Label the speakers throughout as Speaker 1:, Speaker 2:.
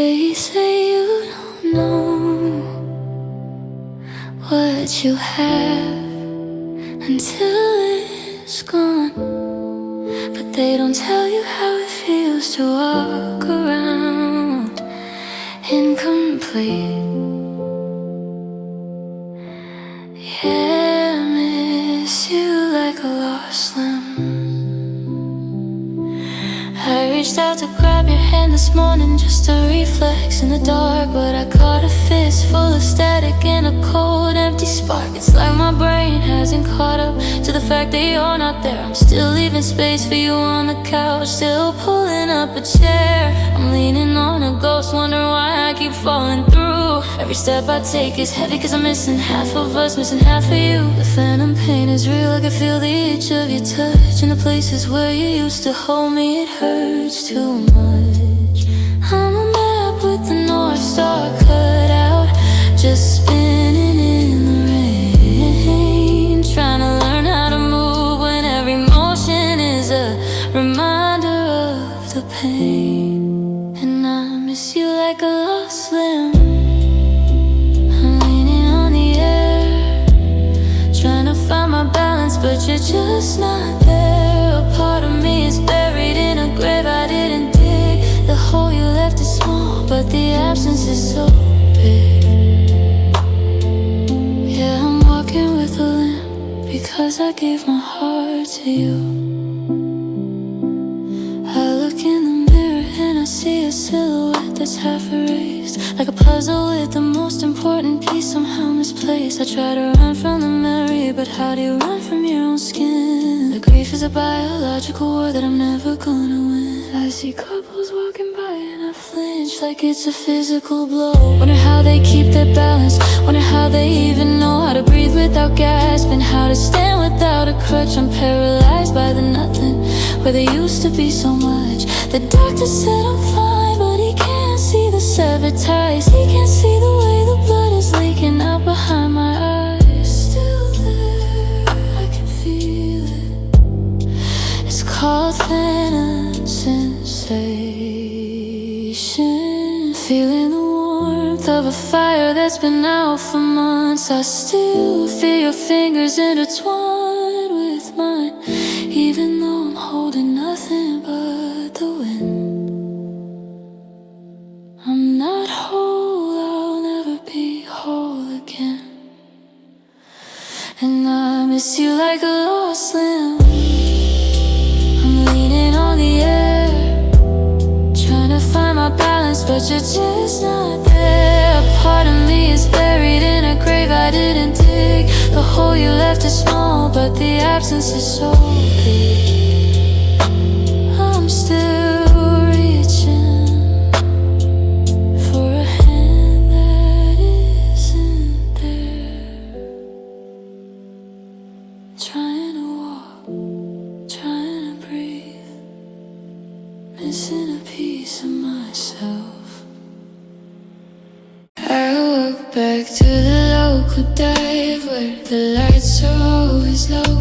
Speaker 1: They say you don't know what you have until it's gone, but they don't tell you how it feels to walk around incomplete. Yeah, I miss you like a lost limb. I reached out to grab your hand this morning, just a reflex in the dark, but I caught a fist full of static and a cold, empty spark. It's like my brain hasn't caught up to the fact that you're not there. I'm still leaving space for you on the couch, still pulling up a chair. I'm leaning on a ghost, wondering why I keep falling through. Every step I take is heavy, cause I'm missing half of us, missing half of you. The phantom pain is real, I can feel the itch of your touch, and the places where you used to hold me, it hurts too much. I'm a map with the North Star cut out, just spinning in the rain, trying to learn how to move when every motion is a reminder of the pain. And I miss you like a lost limb. I'm leaning on the air, trying to find my balance, but you're just not there. A part of me is buried in a grave I didn't dig. The hole you left is small, but the absence is so big. Yeah, I'm walking with a limp because I gave my heart to you. I look in the mirror and I see a silhouette that's half erased, like a puzzle with the most important piece somehow misplaced. I try to run from the memory, but how do you run from your own skin? The grief is a biological war that I'm never gonna win. I see couples walking by and I flinch like it's a physical blow. Wonder how they keep their balance, wonder how they even know how to breathe without gasping, how to stand without a crutch. I'm paralyzed by the nothing where there used to be so much. The doctor said I'm fine, but he can't see the severed ties. He can't see the way the blood is leaking out behind my eyes. Still there, I can feel it. It's called phantom sensation. Feeling the warmth of a fire that's been out for months. I still feel your fingers intertwined with mine, even though I'm holding nothing but the wind. I'm not whole, I'll never be whole again. And I miss you like a lost limb. I'm leaning on the air, trying to find my balance, but you're just not there. A part of me is buried in a grave I didn't dig. The hole you left is small, but the absence is so big. I'm still reaching for a hand that isn't there, trying to walk, trying to breathe, missing a piece of myself. I walk back to the local dive where the lights are always low,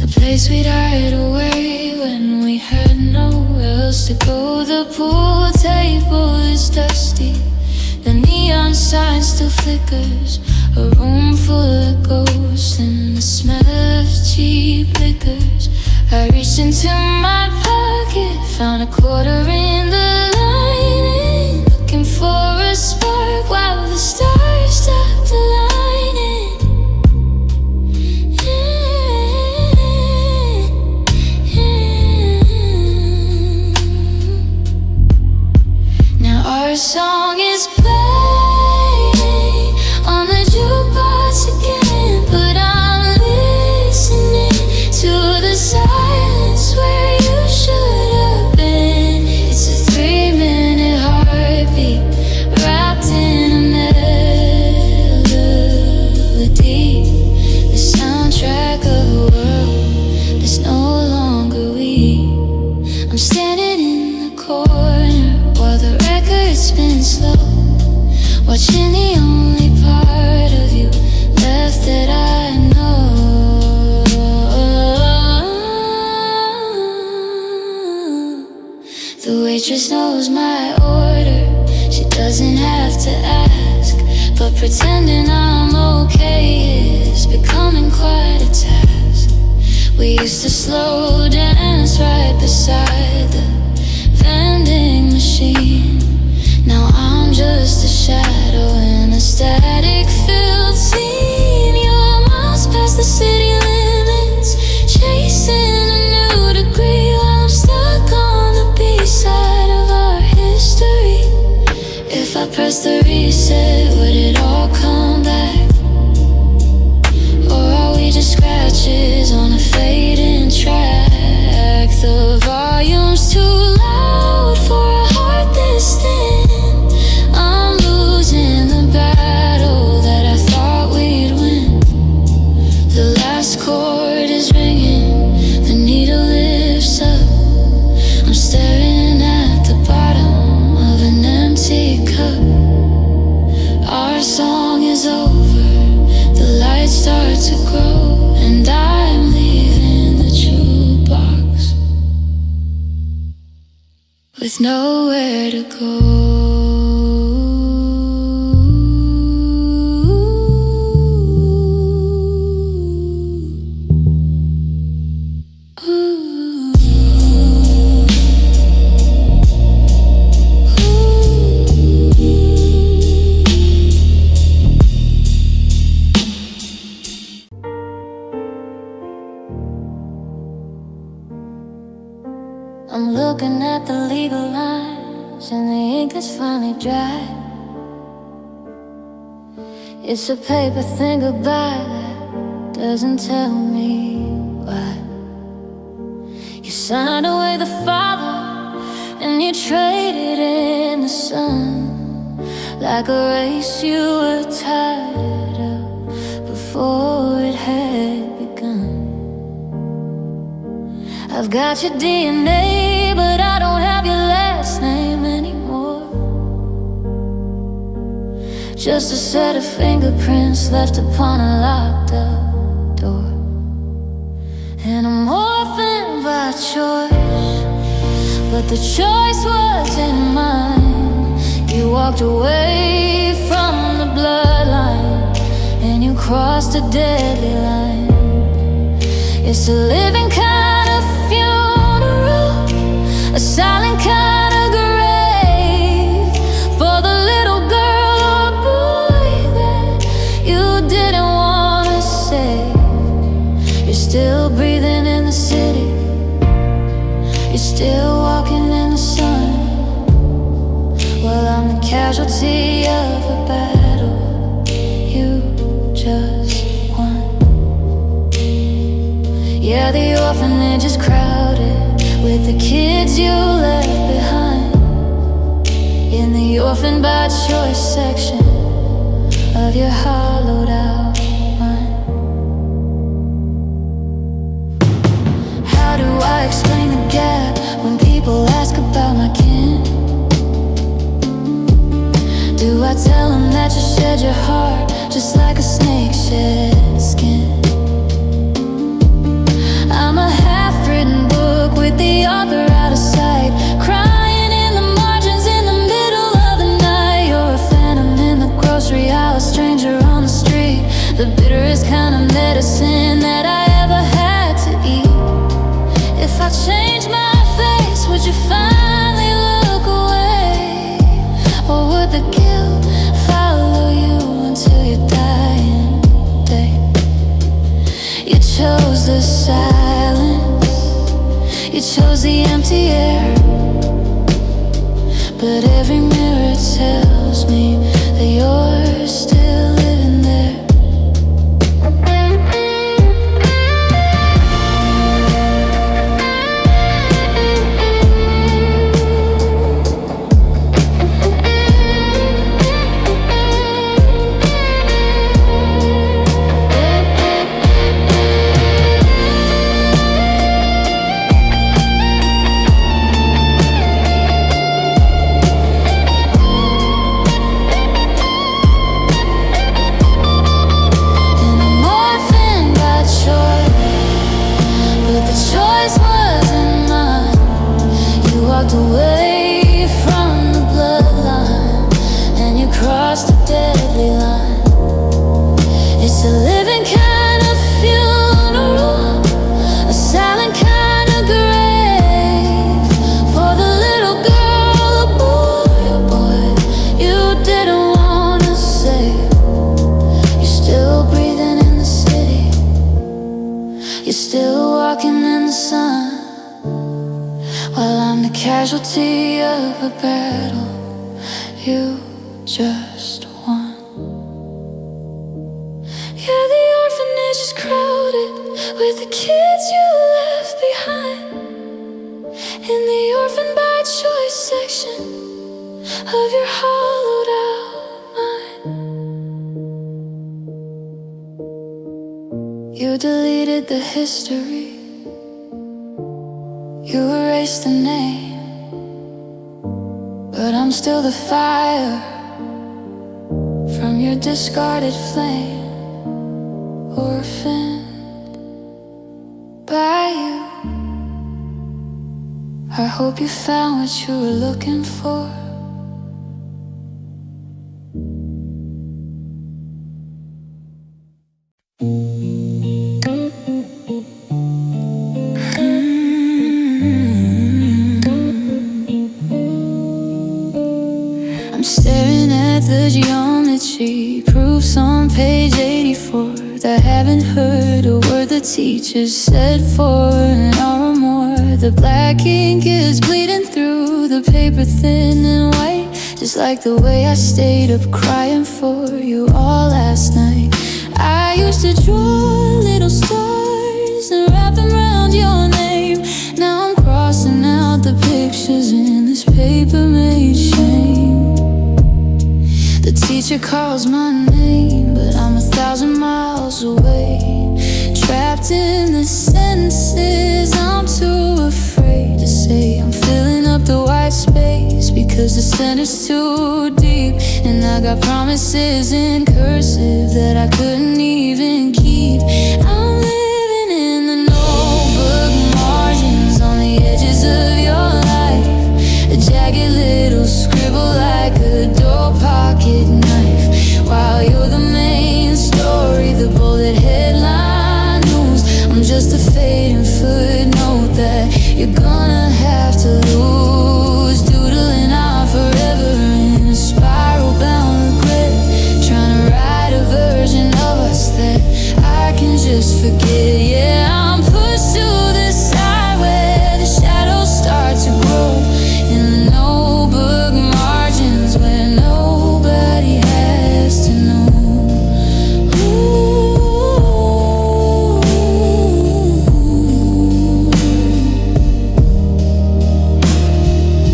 Speaker 1: the place we'd hide away when we had nowhere else to go. The pool table is dusty, the neon sign still flickers, a room full of ghosts and the smell of cheap liquors. I reached into my pocket, found a quarter in the lining, looking for a spark while the stars stopped aligning. Now our song is playing on the jukebox again, but I'm listening to the silence where you should have been. It's a 3-minute heartbeat wrapped in a melody, the soundtrack of a world that's no longer we. I'm standing in the corner while the record spins slow, watching the only part of you left that I know. The waitress knows my order, Pretending I'm okay is becoming quite a task. We used to slow dance right beside the vending machine. Now I'm just a shadow in a static-filled scene. You're miles past the city limits, chasing a new degree while I'm stuck on the B-side of our history. If I press the reset, would it all come back? Or are we just scratches on a fading track? The volume's too loud for a heart this thin. I'm losing the battle that I thought we'd win. The last chord is ringing, the needle lifts up. I'm staring at the bottom of an empty cup. Our song is over, the lights start to grow, and I'm leaving the jukebox with nowhere to go. I'm looking at the legal lines and the ink is finally dry. It's a paper thing goodbye that doesn't tell me why. You signed away the father and you traded in the son, like a race you were tired of before it had begun. I've got your DNA, but I don't have your last name anymore. Just a set of fingerprints left upon a locked up door. And I'm orphaned by choice, but the choice wasn't mine. You walked away from the bloodline, and you crossed a deadly line. It's a living kind of funeral, a silent kind of grave, for the little girl or boy that you didn't want to save. You're still breathing in the city, you're still walking in the sun, while I'm the casualty of a battle you just won. Yeah, the orphanage is crowded with the kids you left behind, in the orphan by choice section of your hollowed out mind. How do I explain the gap when people ask about my kin? Do I tell them that you shed your heart just like a snake sheds skin? I'm a half-written book with the author out of sight, crying in the margins in the middle of the night. You're a phantom in the grocery aisle, a stranger on the street, the bitterest kind of medicine that I ever had to eat. If I change my face, would you finally look away? Or would the guilt follow you until your dying day? You chose the silence, you chose the empty air, but every mirror tells me that you're still living there. It's a living kind of funeral, a silent kind of grave, for the little girl, a boy you didn't wanna save. You're still breathing in the city, you're still walking in the sun, while I'm the casualty of a battle you just won. Yeah, the orphanage is crowded with the kids you left behind, in the orphan by choice section of your hollowed out mind. You deleted the history, you erased the name, but I'm still the fire from your discarded flame, orphaned by you. I hope you found what you were looking for. I'm staring at the geometry proofs on page 84. I haven't heard a word the teacher said for an hour or more. The black ink is bleeding through the paper, thin and white, just like the way I stayed up crying for you all last night. I used to draw little stars and wrap them around your name. Now I'm crossing out the pictures in this paper-made shame. The teacher calls my name, but I'm 1,000 miles away, trapped in the sentences I'm too afraid to say. I'm filling up the white space because the center's too deep, and I got promises in cursive that I couldn't even keep. I'm living in the notebook margins on the edges of your life, a jagged little scribble like a door pocket knife, while you're the main story, the bullet headline news. I'm just a fading footnote that you're gonna have to lose, doodling out forever in a spiral-bound regret, trying to write a version of us that I can just forget. Yeah, I'm pushed to the side where the shadows start to grow, in the notebook margins where nobody has to know.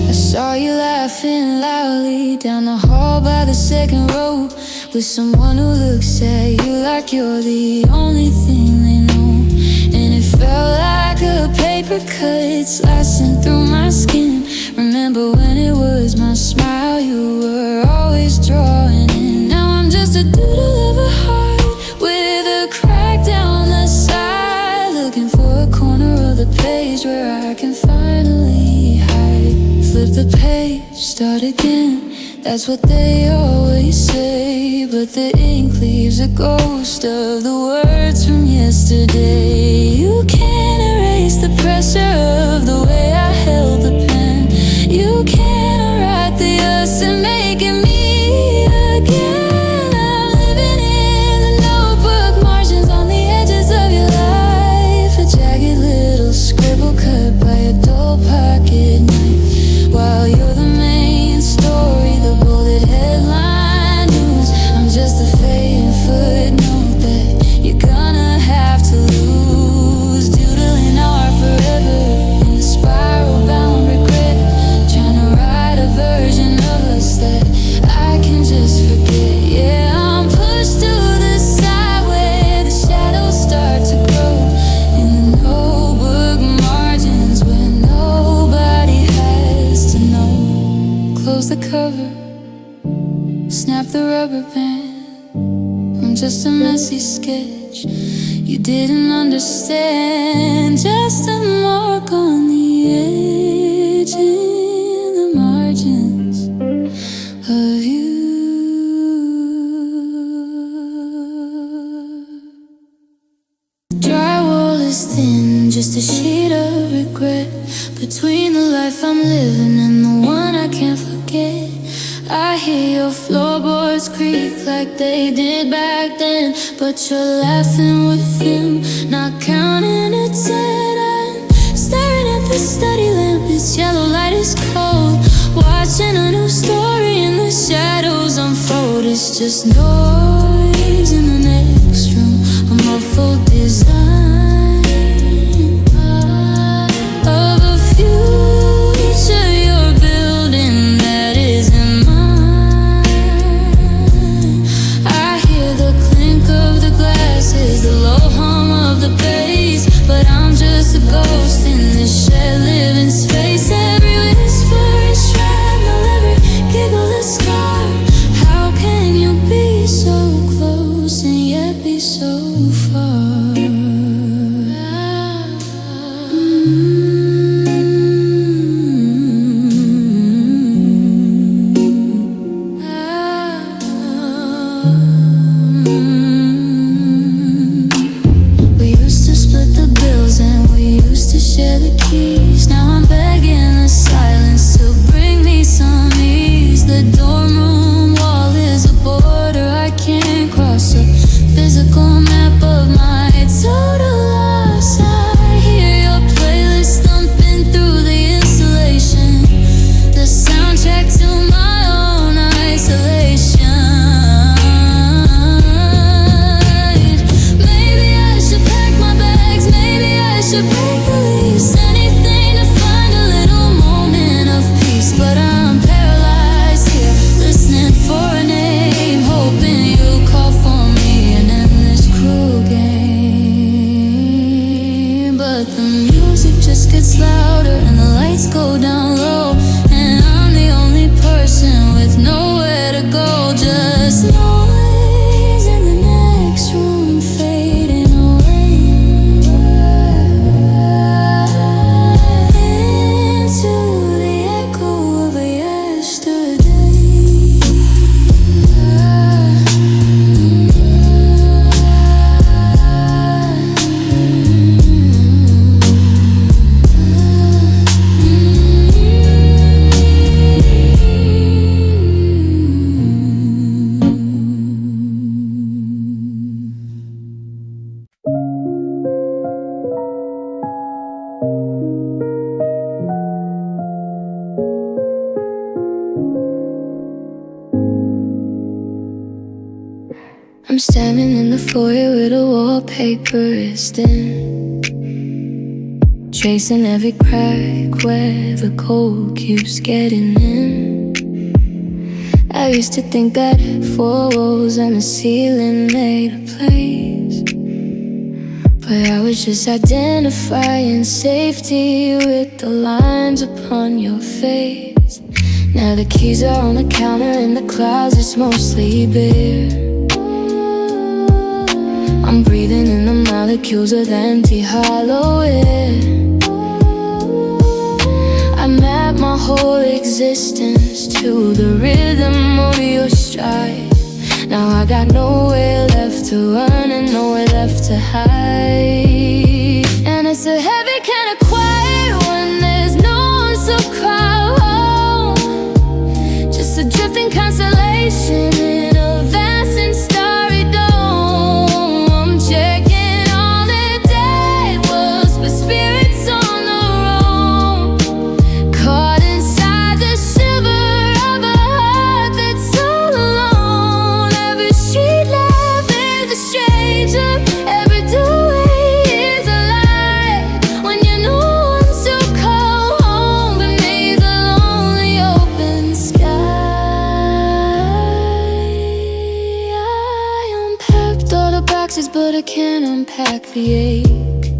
Speaker 1: I saw you laughing loudly down the hall by the second row, with someone who looks at you like you're the only thing they know. And it felt like a paper cut slicing through my skin. Remember when it was my smile you were always drawing in. Now I'm just a doodle of a heart with a crack down the side, looking for a corner of the page where I can finally hide. Flip the page, start again, that's what they always say, but the ink leaves a ghost of the words from yesterday. You can't erase the pressure of the way I held the pen. You can't write the us and make it me again. I'm living in the notebook margins on the edges of your life, a jagged little scribble cut by a dull pocket knife, while you're the main story, the bullet headline news. I'm just a fading footnote that you're gonna have to lose, doodling art forever in a spiral-bound regret, trying to write a version of us that I can just forget. Yeah, I'm pushed to the side where the shadows start to grow, in the notebook margins where nobody has to know. Close the cover, snap the rubber band. I'm just a messy sketch you didn't understand, just a mark on the edge in the margins of you. I hear your floorboards creak like they did back then, but you're laughing with him, not counting to 10. I'm staring at the study lamp, its yellow light is cold, watching a new story in the shadows unfold. It's just noise in the next room, a muffled design of a future you're building that isn't mine. I hear the clink of the glasses, the low hum of the bass, but I'm just a ghost in this shared living space. Every whisper is shrapnel, every giggle a scar. How can you be so close and yet be so far? We used to split the bills and we used to share the keys. Now I'm begging the silence to bring me some ease. The dorm room wall is a border I can't cross, a physical map of my total loss. I hear your playlist thumping through the insulation, the soundtrack to my own isolation. Maybe I should pack my bags, maybe I should break the lease, anything to find a little moment of peace. But I'm paralyzed here, listening for a name, hoping you'll call for me. An endless cruel game, but the music just gets louder and the lights go down low, and I'm the only person with nowhere to go. Just noise in the next room fading away into the echo of a yesterday. I'm standing in the foyer with a wallpaper is dim, tracing every crack where the cold keeps getting in. I used to think that four walls and a ceiling made a place, but I was just identifying safety with the lines upon your face. Now the keys are on the counter in the closet's mostly bare. I'm breathing in the molecules of the empty hollow air. I map my whole existence to the rhythm of your stride. Now I got nowhere left to run and nowhere left to hide. And it's a heavy kind of quiet when there's no one to call home. Just a drifting constellation in a vast and starry dome. I'm checking all the dead was with spirits on the roam, caught inside the silver of a heart that's all alone. Every street laugh is a stranger, every doorway is a lie. When you know I'm so cold home beneath the lonely open sky. I unpacked all the boxes, but I can't unpack the ache.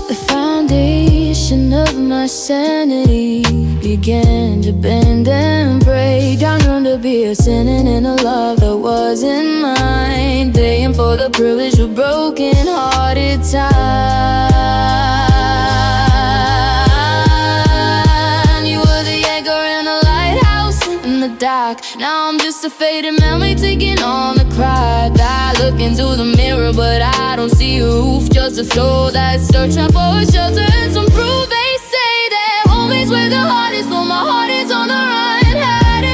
Speaker 1: The foundation of my sanity began to bend and break. Down under beer, sinning in a love that wasn't mine, paying for the privilege of broken-hearted time. You were the anchor in a lighthouse in the dark. Now I'm just a faded memory taking on the crowd. I look into the mirror, but I don't see a roof, just a floor that's searching for a shelter and some proof. They say that home is where the heart is, but my heart is on the run, hiding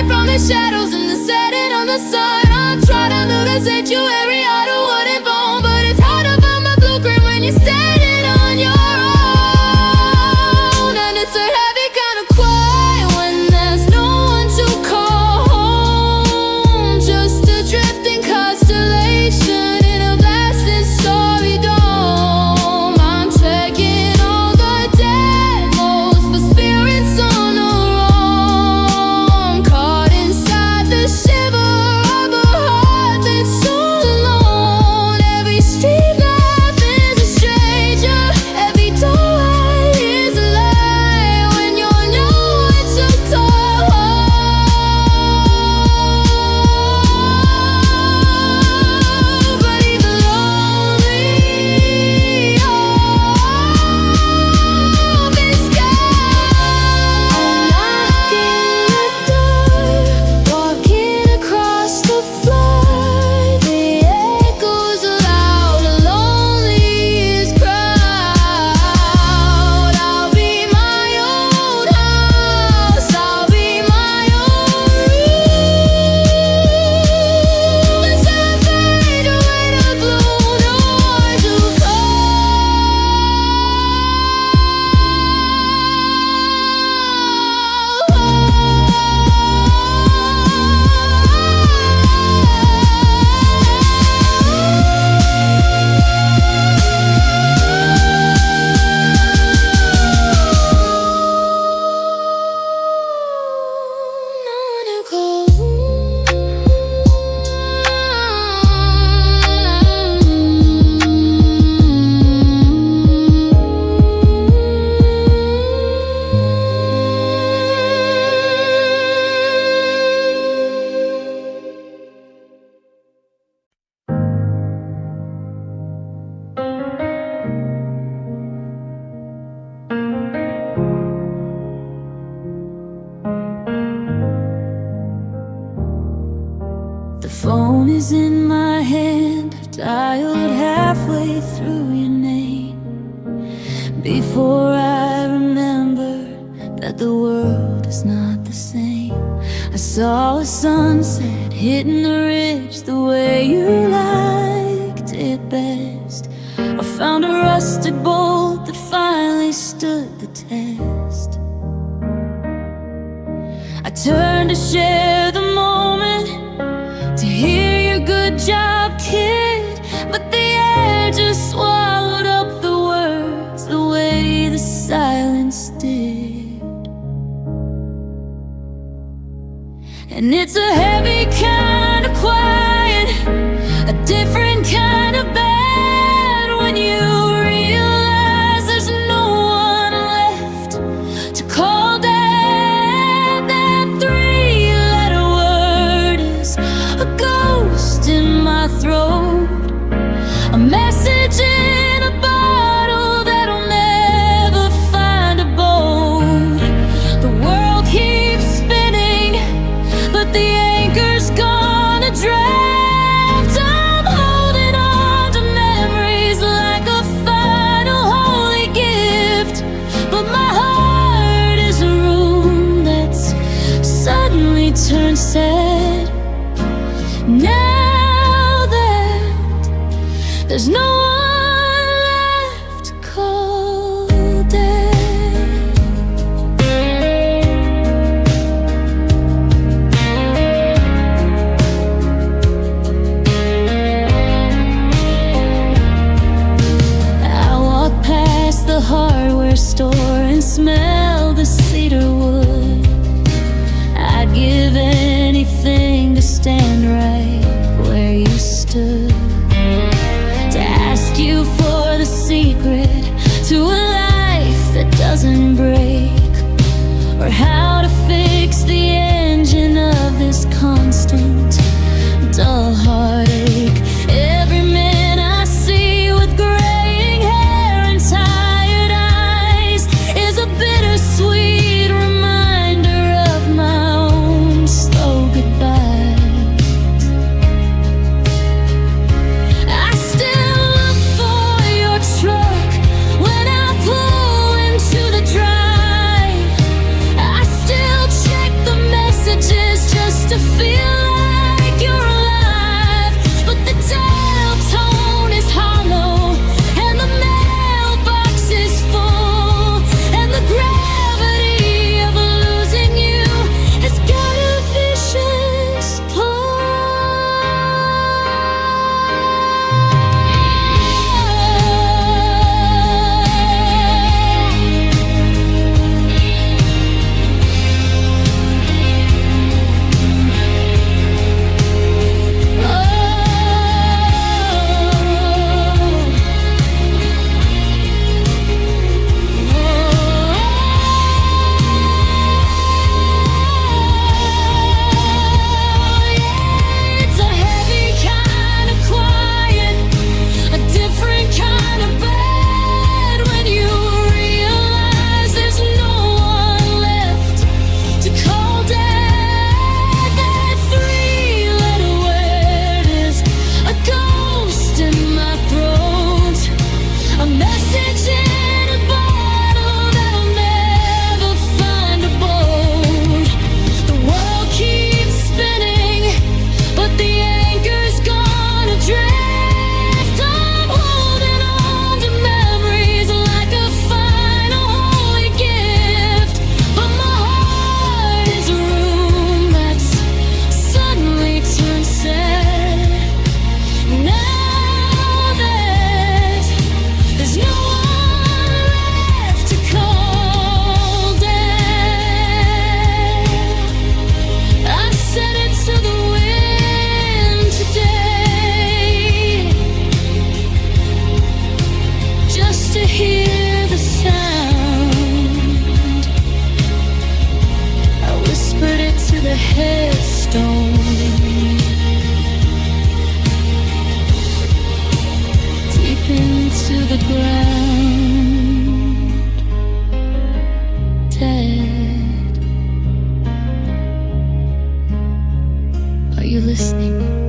Speaker 1: The phone is in my hand, I've dialed halfway through your name before I remember that the world is not the same. I saw a sunset hitting the ridge the way you liked it best. I found a rusted bolt that finally stood the test. I turned to share the moment, to hear your good job, kid, but the air just swallowed up the words the way the silence did. And it's a heavy kind of quiet, a different kind of bad, when you realize there's no one left to call dad. That three-letter word is a ghost in my throat, a message in a bottle that'll never find a boat. The world keeps spinning, but the anchor's gonna draft. I'm holding on to memories like a final holy gift, but my heart is a room that's suddenly turned sad. Now that there's no one left to call dad. I walk past the hardware store and smell the cedar wood. I'd give anything to stand right where you stood, to ask you for the secret to a life that doesn't break, or how to fix the engine of this constant dull heartache. Every man I see with graying hair and tired eyes is a bittersweet reminder of my own slow goodbyes. I still look for your truck when I pull into the drive. I still check the messages just to feel like you're alive. But the dial tone is hollow, and the mailbox is full, and the gravity of losing you has got a vicious pull. It's a heavy kind of quiet, a different kind of bad, when you realize there's no one left to call dad. That three-letter word is a ghost in my throat, a message in a bottle that'll never find a boat. The world keeps spinning, but the anchor's gonna drift. I'm holding on to memories like a final holy gift, but my heart is a room that's suddenly turned sad. Now that there's no one left to call dad, I said it to the wind today, just to hear the sound. I whispered it to the headstone, deep into the ground. Dad, are you listening?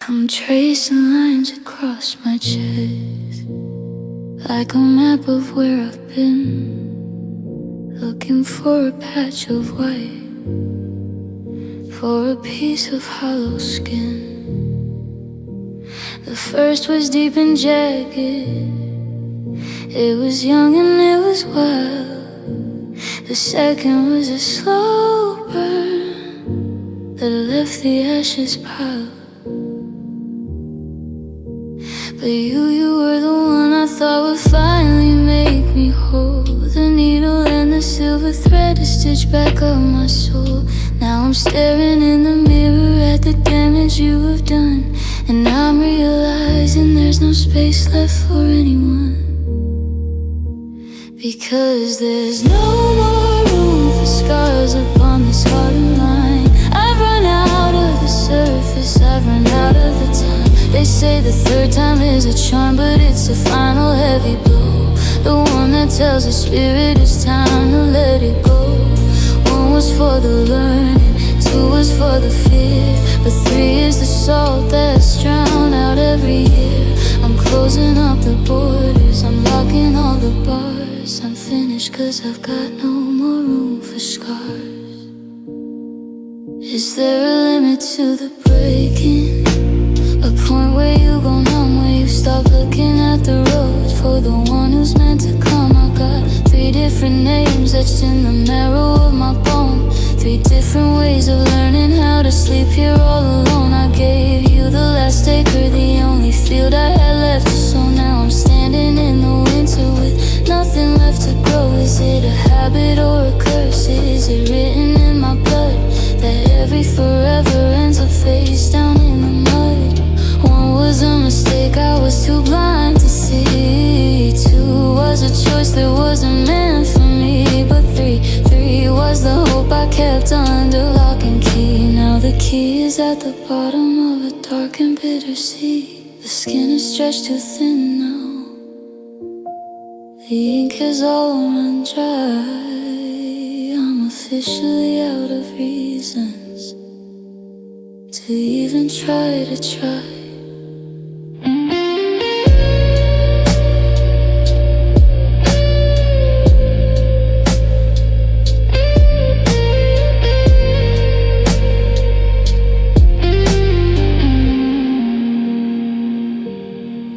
Speaker 1: I'm tracing lines across my chest, like a map of where I've been, looking for a patch of white, for a piece of hollow skin. The first was deep and jagged, it was young and it was wild. The second was a slow burn that left the ashes piled. But you were the one I thought would finally make me whole. The needle and the silver thread to stitch back up my soul. Now I'm staring in the mirror at the damage you have done, and I'm realizing there's no space left for anyone. Because there's no more room for scars upon this heart of mine. I've run out of the surface, I've run out of the time. They say the third time is a charm, but it's the final heavy blow, the one that tells the spirit it's time to let it go. One was for the learning, two was for the fear, but three is the salt that's drowned out every year. I'm closing up the borders, I'm locking all the bars. I'm finished 'cause I've got no more room for scars. Is there a limit to the breaking? A point where you go numb, where you stop looking at the road for the one who's meant to come. I got 3 different names etched in the marrow of my bone, 3 different ways of learning how to sleep here all alone. I gave you the last acre, the only field I had left to sow. Now I'm standing in the winter with nothing left to grow. Is it a habit or a curse? Is it written in my blood that every forever ends up face down in the mud? One was a mistake, I was too blind to see. 2 was a choice that wasn't meant for me. But three was the hope I kept under lock and key. Now the key is at the bottom of a dark and bitter sea. The skin is stretched too thin now, the ink has all run dry. I'm officially out of reasons to even try to try.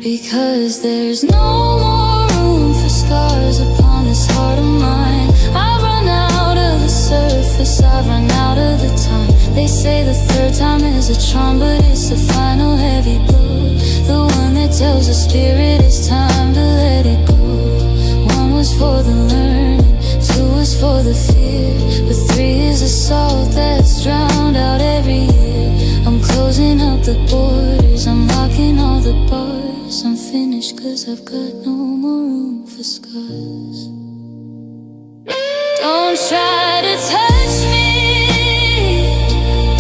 Speaker 1: Because there's no more room for scars upon this heart of mine. I've run out of the surface, I've run out of the time. They say the third time is a charm, but it's the final heavy blow, the one that tells the spirit it's time to let it go. One was for the learning, two was for the fear, but 3 is the salt that's drowned out every year. I'm closing up the borders, I'm locking all the bars. I'm finished 'cause I've got no more room for scars. Don't try to touch me,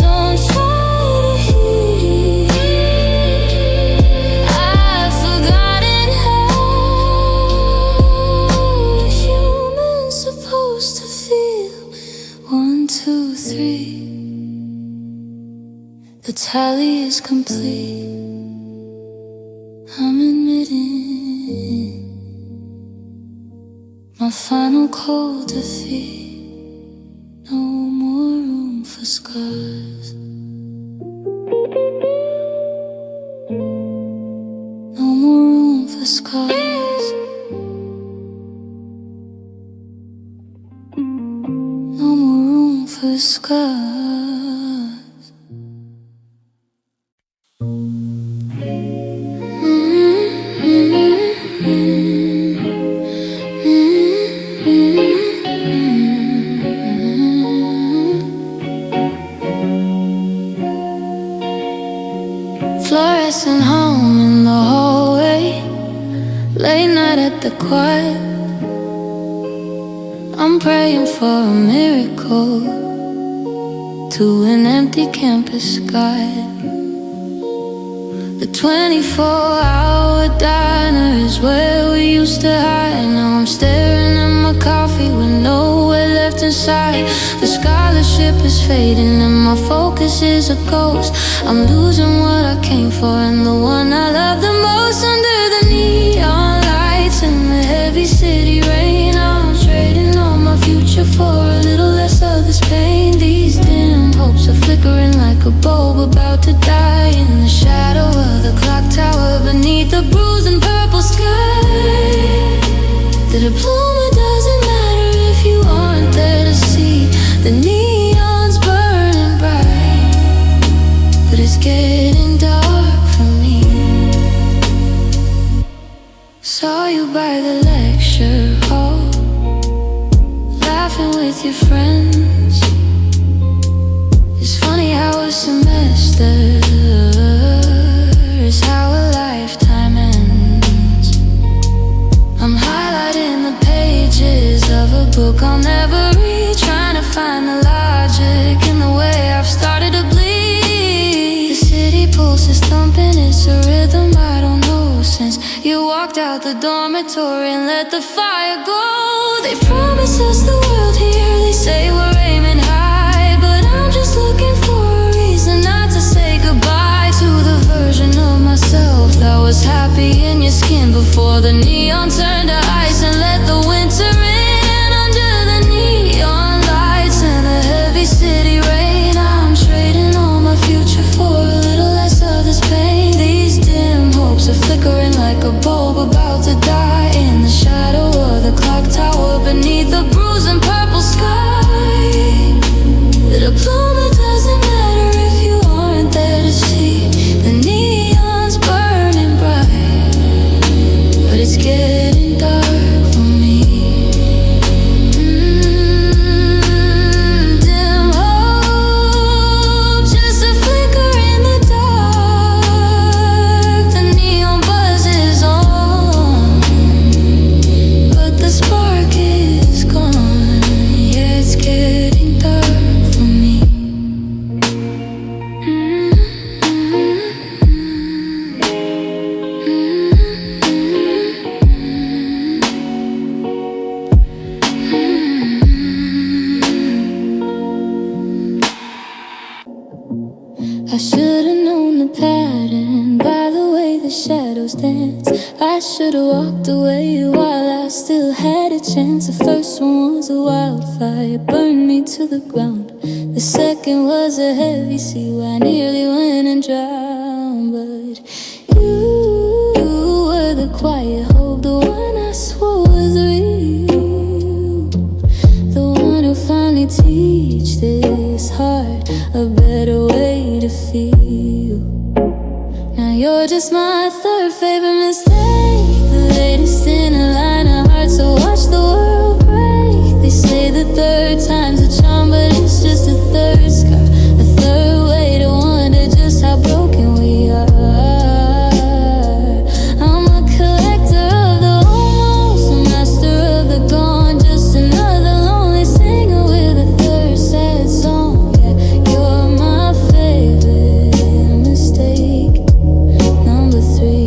Speaker 1: don't try to heal. I've forgotten how a human's supposed to feel. 1, 2, 3, the tally is complete. I'm admitting my final cold defeat. No more room for scars. No more room for scars. No more room for scars. Fluorescent home in the hallway, late night at the quiet. I'm praying for a miracle to an empty campus sky. The 24-hour diner is where we used to hide. Now I'm staring at my coffee with nowhere left inside. The scholarship is fading and my focus is a ghost. I'm losing what I came for. for, and the one I love the most. Under the neon lights and the heavy city rain, I'm trading all my future for a little less of this pain. These dim hopes are flickering like a bulb about to die in the shadow of the clock tower beneath the bruised and purple sky. The diploma doesn't matter if you aren't there to see the neon's burning bright, but it's getting dark for me. Saw you by the lecture hall, laughing with your friends. It's funny how a semester is how a lifetime ends. I'm highlighting the pages of a book I'll never read, trying to find the logic in the way I've started to bleed. The city pulse is thumping, it's a rhythm I don't know since you walked out the dormitory and let the fire go. They promise us the world here, they say we're aiming high, but I'm just looking for a reason not to say goodbye to the version of myself that was happy in your skin before the neon turned to ice and let the winter in. Under the neon lights and the heavy city rain, I'm trading all my future for a little less of this pain. These dim hopes are flickering like a bulb about to die in the shadow of the clock tower beneath the bruised and purple sky. The diploma doesn't matter if you aren't there to see the neon's burning bright, but it's getting dark for me. Dim hope, just a flicker in the dark. The neon buzzes on, but the spark is gone. Yeah, it's getting dark for me. I should've known the pattern by the way the shadows dance. I should've walked away while I still had a chance. The first one was a wildfire, burned me to the ground. The second was a heavy sea where I nearly went and drowned. But you were the quiet hope, the one I swore was real, the one who finally teach this heart a better way to feel. Now you're just my third favorite mistake, the latest in a line of hearts to watch the world break. They say the third time's a charm, but it's just a third scar, a third way to wonder just how broken we are. I'm a collector of the almost, a master of the gone, just another lonely singer with a third sad song. Yeah, you're my favorite mistake, number 3.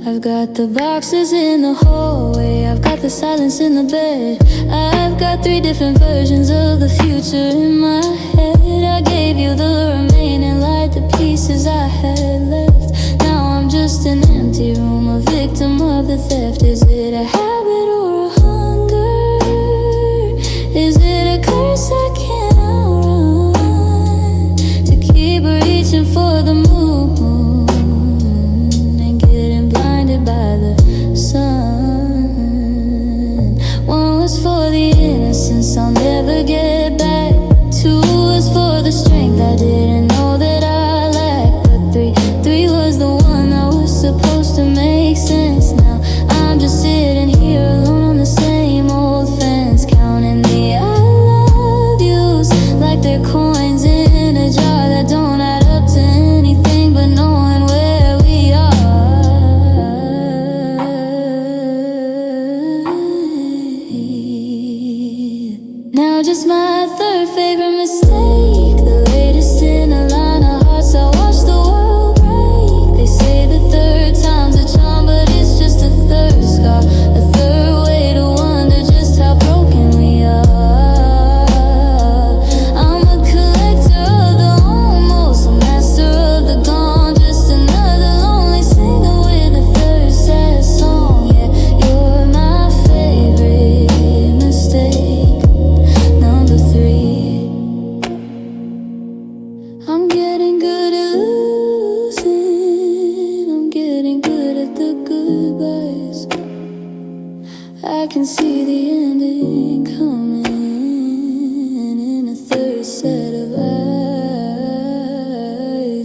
Speaker 1: I've got the boxes in the hallway, I've got the silence in the bed, I've got 3 different versions of the future in my head. I gave you the remaining light, the pieces I had left. Now I'm just an empty room, a victim of the theft. Is it a habit or a hunger? Is it a curse I can't outrun? To keep reaching for the moon and getting blinded by the sun. One was for the innocence I'll never get back. 2 was for the strength I didn't know that I lacked. But three was the one that was supposed to make sense. Now I'm just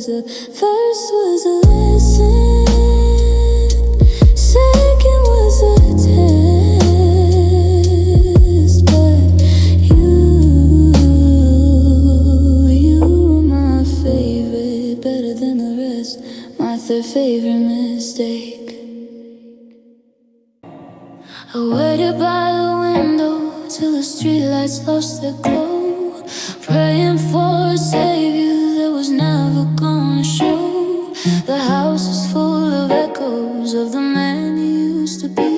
Speaker 1: 'cause the first was a lesson, second was a test. But you were my favorite, better than the rest, my third favorite mistake. I waited by the window till the streetlights lost their glow, praying for a savior that was never gonna show. The house is full of echoes of the man you used to be,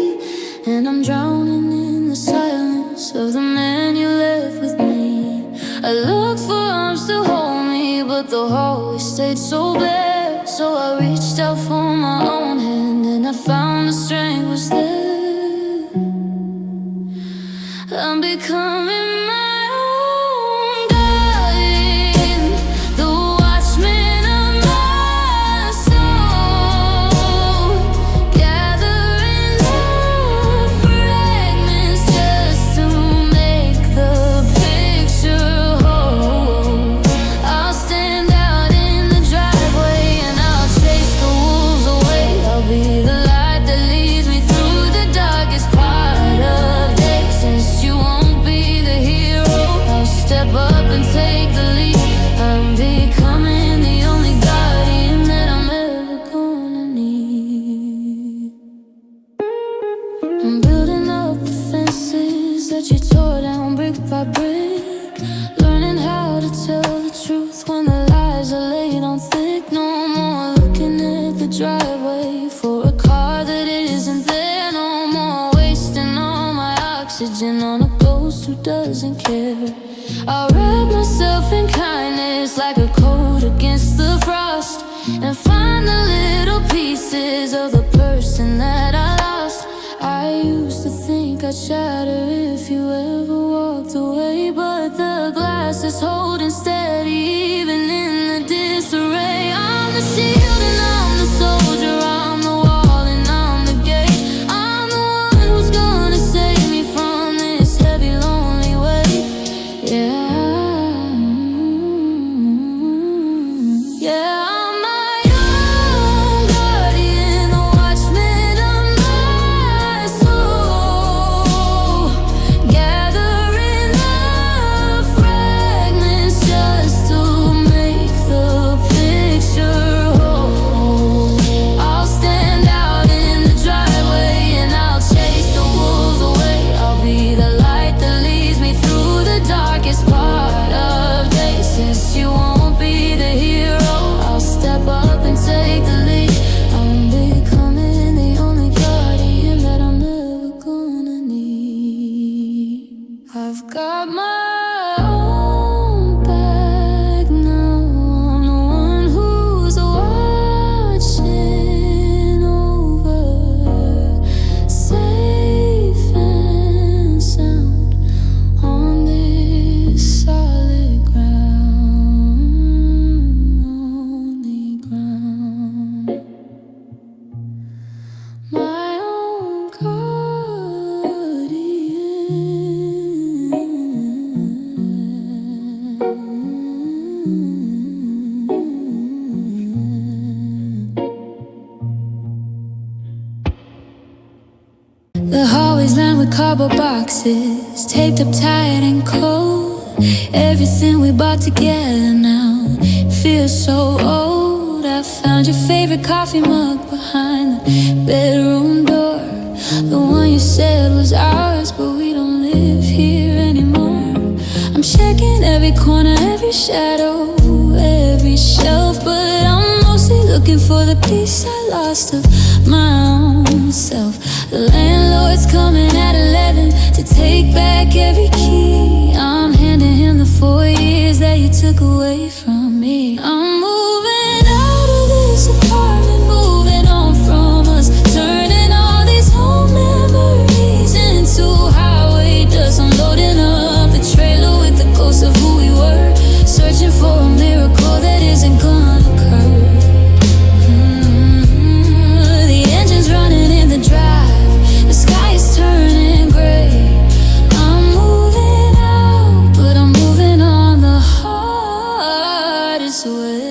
Speaker 1: and I'm drowning in the silence of the man you left with me. I looked for arms to hold me, but the hallway stayed so bare. So I reached out for my own hand, and I found the strength was there. I'm becoming my own guardian, the watchman of my soul, gathering the fragments just to make the picture whole. I'll stand out in the driveway and I'll chase the wolves away. I'll be the light that leads me through the darkest part of day. Since you won't be the hero, I'll step up and take the lead. I'm becoming the only guardian that I'm ever gonna need. I'm building up the fences that you tore down brick by brick, learning how to tell the truth when the lies are laid on thick. No more looking at the driveway for a car that isn't there. No more wasting all my oxygen on a ghost who doesn't care. I'll wrap myself in kindness like a coat against the frost, and find the little pieces of the person that I lost. I used to think I'd shatter if you ever walked away, but the glass is holding steady even in the disarray. I'm the shield and I'm the soldier, I'm the wall and I'm the gate. I'm the one who's gonna save me from this heavy, lonely weight. Yeah, yeah, I'm my own guardian, the watchman of my soul, gathering the fragments just to make the picture whole. I'll stand out in the driveway and I'll chase the wolves away. I'll be the light that leads me through the darkest part of day. Since you won't be the hero, I'll step up and take the lead. I'm becoming the only guardian that I'm never gonna need. I've got my own back now. I'm the one who's watching over, safe and sound on this solid ground, only ground. My own guardian. The hallways lined with cardboard boxes, taped up tight and cold. Everything we bought together now feels so old. I found your favorite coffee mug behind the bedroom door, the one you said was ours, but we don't live here anymore. I'm checking every corner, every shadow, every shelf, but I'm mostly looking for the piece I lost of my own self. The landlord's coming at 11 to take back every key. I'm handing him the 4 years that you took away from me. I'm moving out of this apartment, moving on from us, turning all these home memories into highway dust. I'm loading up the trailer with the ghosts of who we were, searching for a miracle that isn't gonna occur. The engine's running in the drive, the sky is turning gray. I'm moving out, but I'm moving on the hardest way.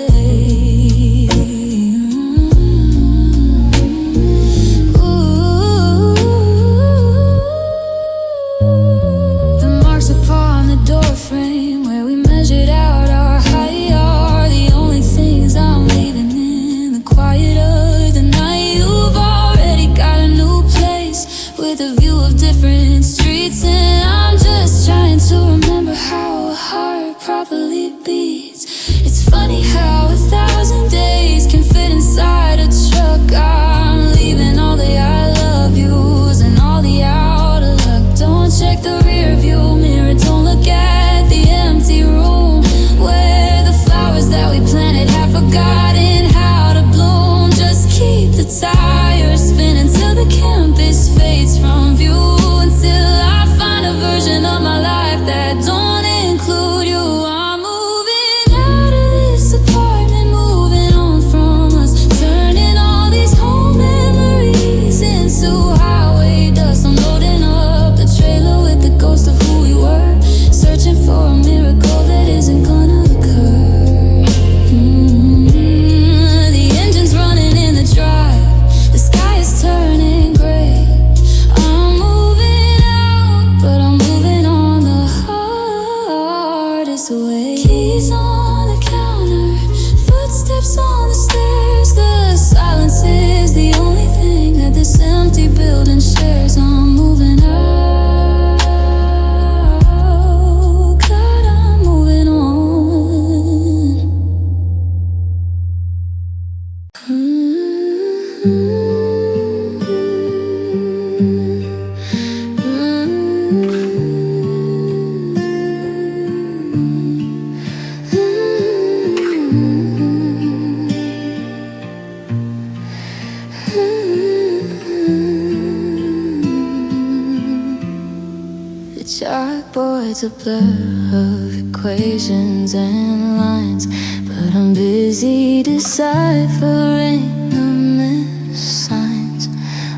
Speaker 1: heart's a blur of equations and lines, but I'm busy deciphering the missigns.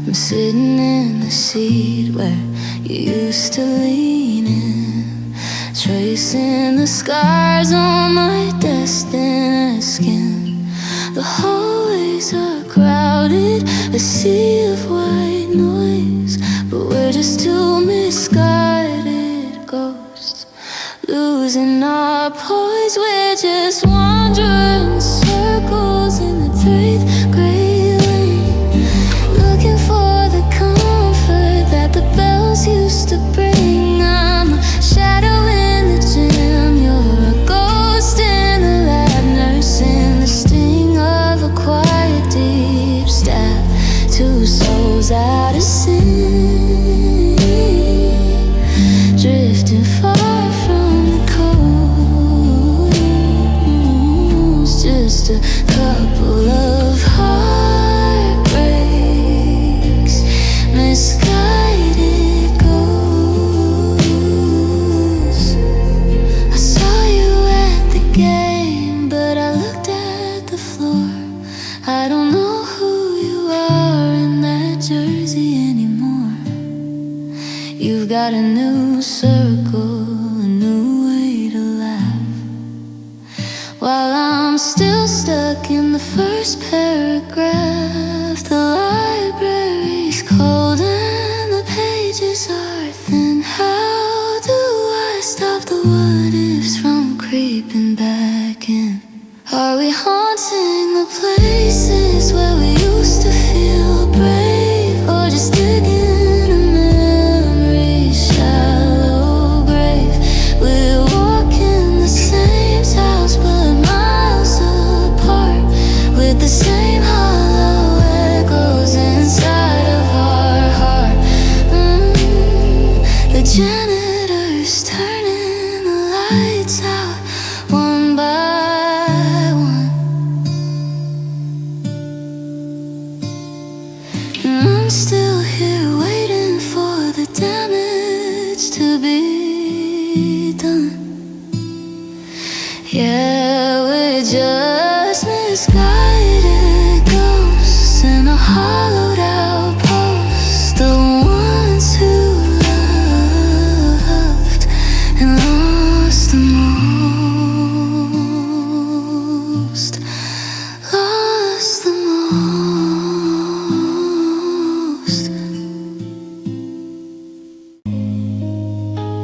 Speaker 1: I'm sitting in the seat where you used to lean in, tracing the scars on my destined skin. The hallways are crowded, a sea of white noise, but we're just two misguided ghosts, losing our poise. We're just wandering circles in the 8th grade lane, looking for the comfort that the bells used to bring. I'm a shadow in the gym, you're a ghost in the lab, nursing the sting of a quiet deep stab. Two souls out of sync, drifting far from the coast. Just a couple of heartbreaks, misguided ghosts. I saw you at the game, but I looked at the floor. I don't know who you are in that jersey anymore. You've got a new circle, a new way to laugh, while I'm still stuck in the first paragraph. The library's cold and the pages are thin. How do I stop the what ifs from creeping back in? Are we haunting the places where we used to feel brave, or just digging a memory's shallow grave? We're walking the same towels but miles apart, with the same hollow echoes inside of our heart. The janitor's turning the lights out one by one, and I'm still here waiting for the damage to be done. Yeah, we're just misguided ghosts in a hollowed out post. The ones who loved and lost the most, lost the most.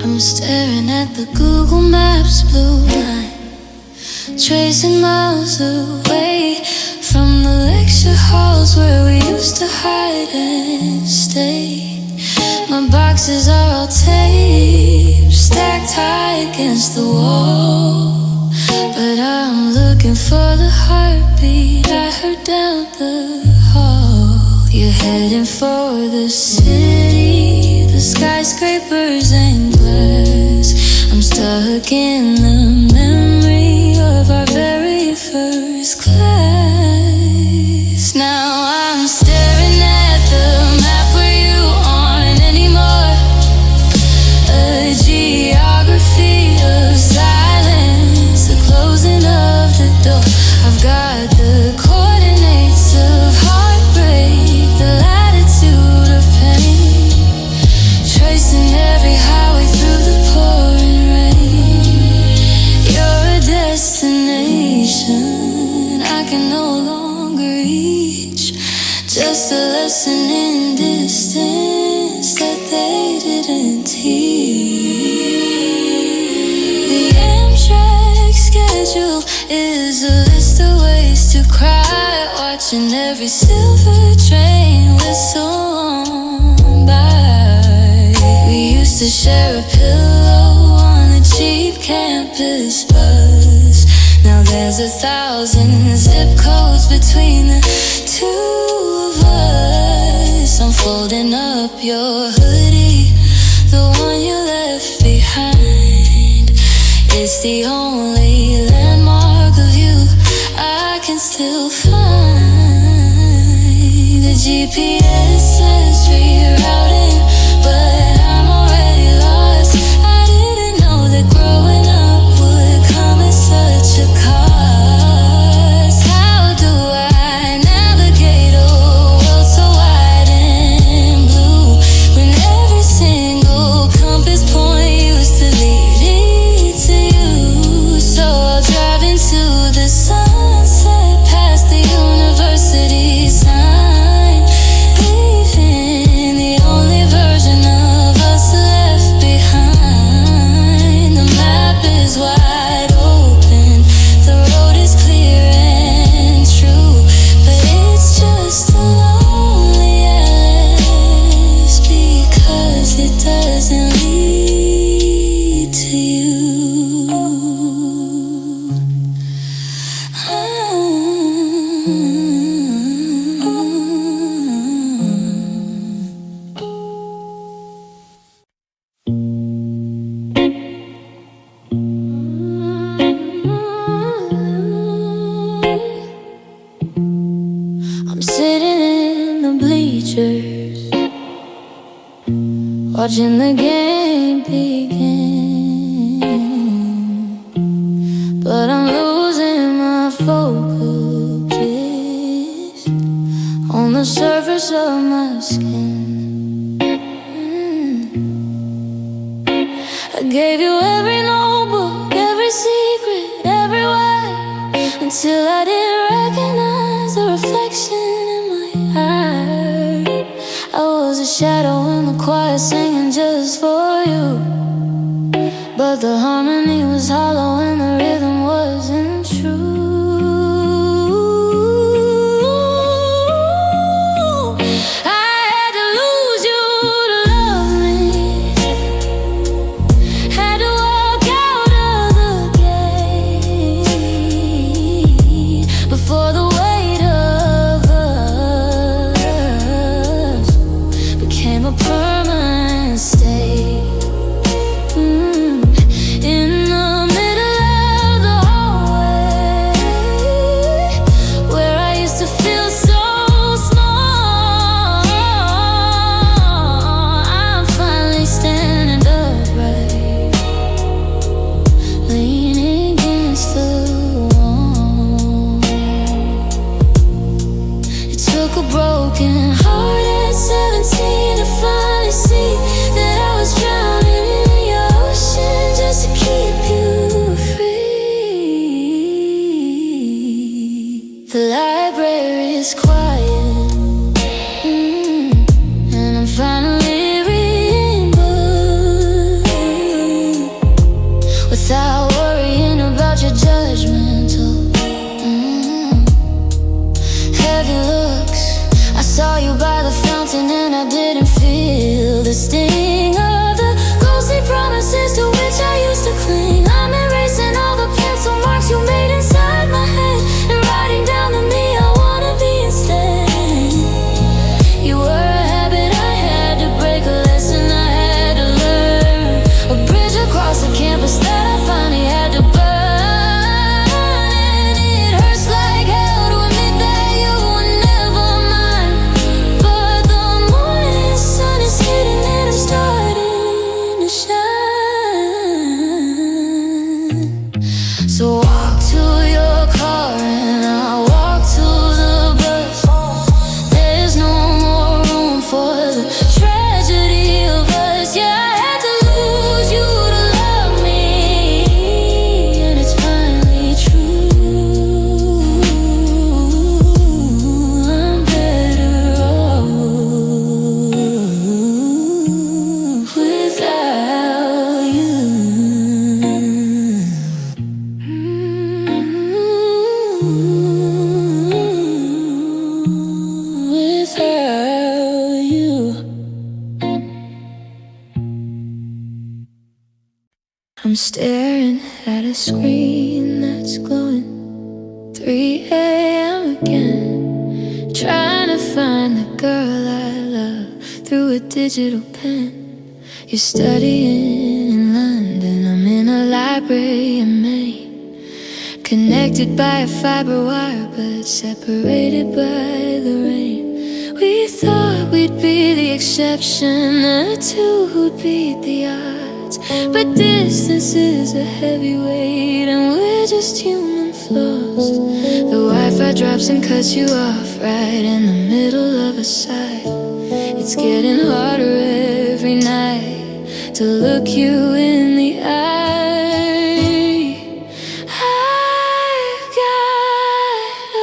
Speaker 1: I'm staring at the Google Maps blue line, tracing miles away from the lecture halls where we used to hide and stay. My boxes are all taped, stacked high against the wall, but I'm looking for the heartbeat I heard down the hall. You're heading for the city, the skyscrapers and glass. I'm stuck in the memory of our very first class. Now I'm staring at the map where you aren't anymore, a geography of silence, the closing of the door. I've got the coordinates of heartbreak, the latitude of pain, tracing every highway through the pouring rain. You're a destination I can no longer reach, just a lesson in distance that they didn't teach. The Amtrak schedule is a list of ways to cry, watching every silver train whistle on by. We used to share a pillow on a cheap campus bus. Now there's 1,000 zip codes between the two of us. I'm folding up your hoodie, the one you left behind. It's the only landmark of you I can still find. The GPS says rerouting, but I'm already lost. I didn't pictures, watching the game begin. But I'm losing my focus on the surface of my skin. I gave you every notebook, every secret, every word, until I didn't recognize the reflection in my heart. I was a shadow in the choir singing just for you, but the harmony was hollow and the rhythm wasn't true. A broken heart at 17 to finally see that I was drowning in the ocean just to keep you free. The library is quiet, and I'm finally reading books without worrying about your judgmental heavy looks. I saw you by the fountain and I didn't feel the sting of the ghostly promises to which I used to cling. I'm erasing all the pencil marks you made inside my head and writing down the me I wanna be instead. You were a habit I had to break, a lesson I had to learn, a bridge across the campus that I finally had to burn. And it hurts like hell to admit that you were never mine, but the morning sun is hitting and I'm starting to shine. So walk to your car and I'll walk to the bus. There's no more room for the tragedy of us. Yeah, I had to lose you to love me, and it's finally true. I'm better off without you. Without you. I'm staring at a screen that's glowing, 3 a.m. again, trying to find the girl I love through a digital pen. You're studying in London, I'm in a library in Maine, connected by a fiber wire but separated by the rain. We thought we'd be the exception, the two who'd beat the odds, but distance is a heavy weight and we're just human flaws. The Wi-Fi drops and cuts you off right in the middle of a sigh. It's getting harder every night to look you in the eye. I've got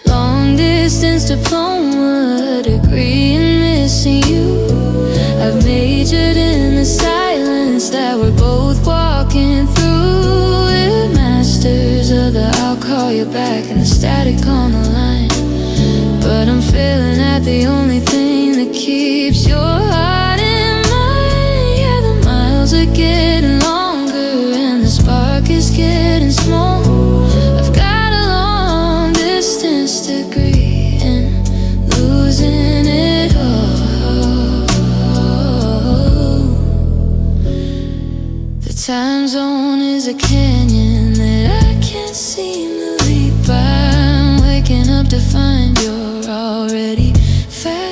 Speaker 1: a long distance diploma degree in missing you. I've majored in the silence that we're both walking through. We're masters of the I'll call you back and the static on the line, but I'm failing at the only thing that keeps your heart in mine. Yeah, the miles are getting longer and the spark is getting small. I've got a long distance degree and losing it all. The time zone is a canyon that I can't seem to leap by. I'm waking up to find you're already fast.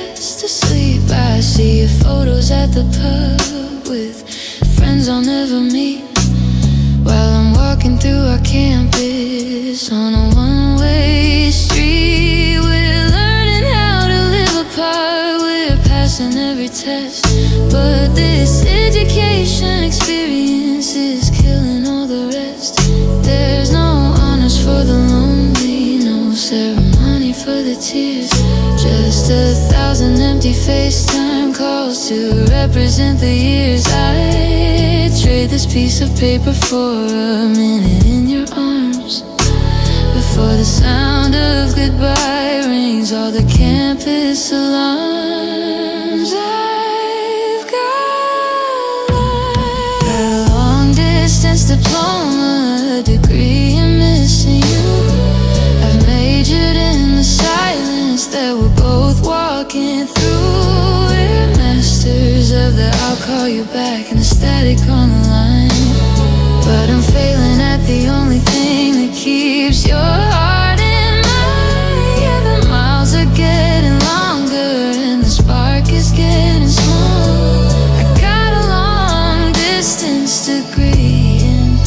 Speaker 1: the pub with friends I'll never meet, while I'm walking through our campus on a one-way street. We're learning how to live apart, we're passing every test, but this education experience is killing all the rest. There's no honors for the lonely, no ceremony for the tears, just 1,000 empty FaceTime calls to represent the years. I'd trade this piece of paper for a minute in your arms, before the sound of goodbye rings all the campus alarms. I've got a long distance diploma, a degree in missing you. I've majored in the silence that we're both walking through. We're masters of the I'll call you back and the static on the line, but I'm failing at the only thing that keeps your heart in mine. Yeah, the miles are getting longer and the spark is getting small. I got a long distance degree in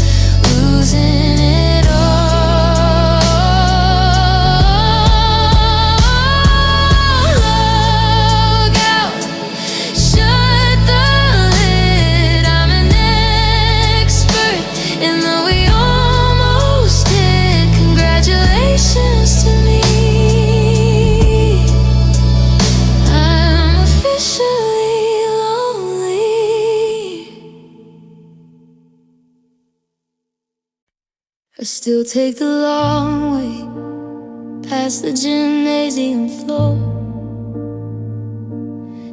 Speaker 1: losing it all. Look out, shut the lid. I'm an expert in the we almost did. Congratulations to me, I'm officially lonely. I still take the long way past the gymnasium floor,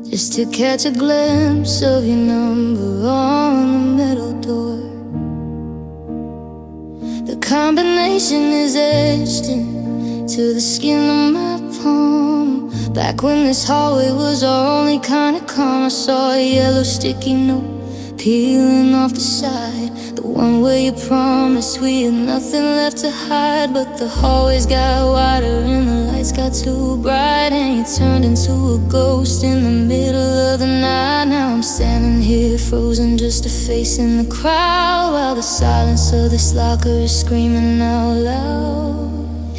Speaker 1: just to catch a glimpse of your number on the middle door. The combination is etched into the skin of my palm. Back when this hallway was our only kind of calm, I saw a yellow sticky note peeling off the side, the one where you promised we had nothing left to hide. But the hallways got wider and the lights got too bright, and you turned into a ghost in the middle of the night. Now I'm standing here frozen, just a face in the crowd, while the silence of this locker is screaming out loud.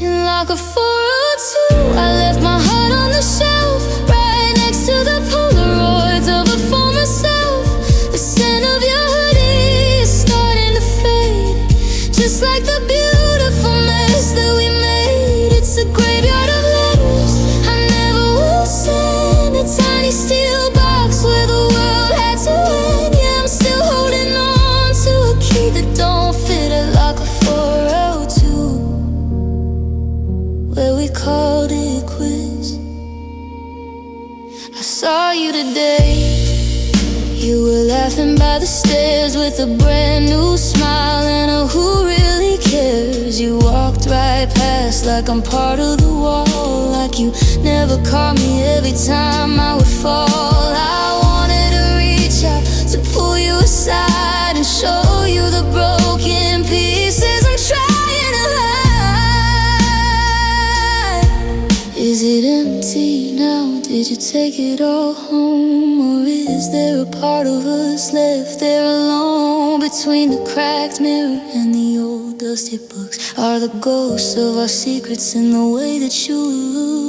Speaker 1: In locker 402, I left my heart on the shelf, right next to the Polaroids of a former self. The scent of your hoodie is starting to fade, just like the beautiful mess that we made. It's a graveyard of letters I never will send, a tiny steel box where the world had to end. Yeah, I'm still holding on to a key that don't fit at locker 402, where we called it quits. I saw you today, you were laughing by the stairs with a brand new smile and a who really cares. You walked right past like I'm part of the wall, like you never caught me every time I would fall. I wanted to reach out to pull you aside and show you the broken pieces I'm trying to hide. Is it empty now? Did you take it all home? Or is there a part of us left there alone, between the cracked mirror and the old dusty books? Are the ghosts of our secrets in the way that you look?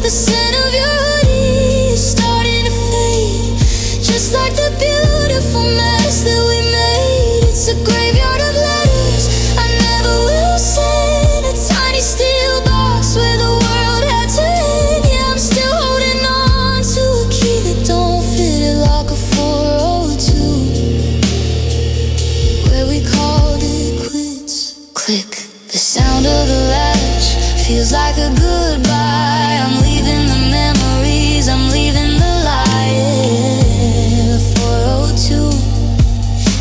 Speaker 1: The scent of your hoodie is starting to fade, just like the beautiful mess that we made. It's a graveyard of letters I never will send, a tiny steel box where the world had to end. Yeah, I'm still holding on to a key that don't fit at locker 402, where we called it quits. Click, the sound of the latch feels like a goodbye. I'm leaving the memories, I'm leaving the light. 402,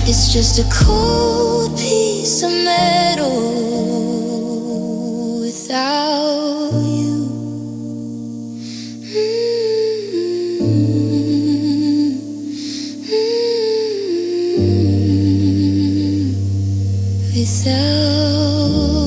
Speaker 1: it's just a cold piece without